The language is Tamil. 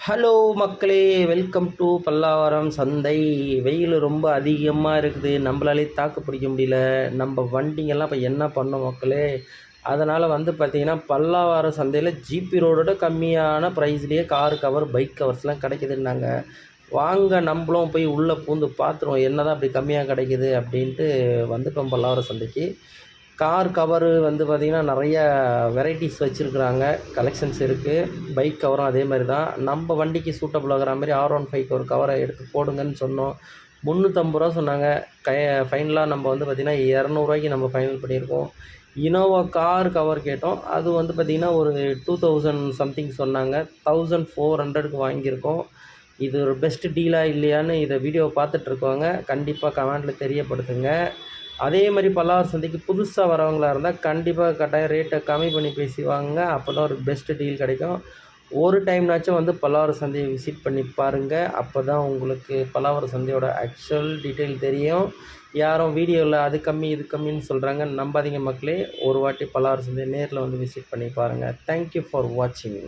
ஹலோ மக்களே, வெல்கம் டு பல்லாவரம் சந்தை. வெயில் ரொம்ப அதிகமாக இருக்குது, நம்மளாலே தாக்கு பிடிக்க முடியல. நம்ம வண்டிங்கெல்லாம் இப்போ என்ன பண்ணோம் மக்களே? அதனால் பார்த்திங்கன்னா பல்லாவரம் சந்தையில் ஜிபி ரோடோட கம்மியான ப்ரைஸ்லேயே கார் கவர், பைக் கவர்ஸ்லாம் கிடைக்குதுன்னாங்க. வாங்க நம்மளும் போய் உள்ளே பூந்து பார்த்துருவோம் என்ன தான் அப்படி கம்மியாக கிடைக்குது அப்படின்ட்டு வந்துட்டோம் பல்லாவரம் சந்தைக்கு. கார் கவரு பார்த்திங்கன்னா நிறைய வெரைட்டிஸ் வச்சுருக்குறாங்க, கலெக்ஷன்ஸ் இருக்குது. பைக் கவரும் அதே மாதிரி தான். நம்ம வண்டிக்கு சூட்டபுள் ஆகிற மாதிரி R15 ஒரு கவரை எடுத்து போடுங்கன்னு சொன்னோம். 350 ரூபா சொன்னாங்க. ஃபைனலாக நம்ம பார்த்திங்கன்னா 200 நம்ம ஃபைனல் பண்ணியிருக்கோம். இனோவா கார் கவர் கேட்டோம், அது பார்த்திங்கன்னா ஒரு 2000 சம்திங் சொன்னாங்க. 1400க்கு வாங்கியிருக்கோம். இது ஒரு பெஸ்ட் டீலாக இல்லையான்னு இதை வீடியோவை பார்த்துட்ருக்கோங்க. கண்டிப்பாக கமெண்ட்டில் தெரியப்படுத்துங்க. அதே மாதிரி பல்லாவரம் சந்தைக்கு புதுசாக வரவங்களாக இருந்தால் கண்டிப்பாக கட்டாயம் ரேட்டை கம்மி பண்ணி பேசுவாங்க. அப்போ தான் ஒரு பெஸ்ட்டு டீல் கிடைக்கும். ஒரு டைம்னாச்சும் பல்லாவரம் சந்தையை விசிட் பண்ணி பாருங்கள். அப்போ தான் உங்களுக்கு பல்லாவரம் சந்தையோட ஆக்சுவல் டீட்டெயில் தெரியும். யாரும் வீடியோவில் அது கம்மி இது கம்மின்னு சொல்கிறாங்க, நம்பாதீங்க மக்களே. ஒரு வாட்டி பல்லாவரம் சந்தையை நேரில் விசிட் பண்ணி பாருங்கள். தேங்க்யூ ஃபார் வாட்சிங்.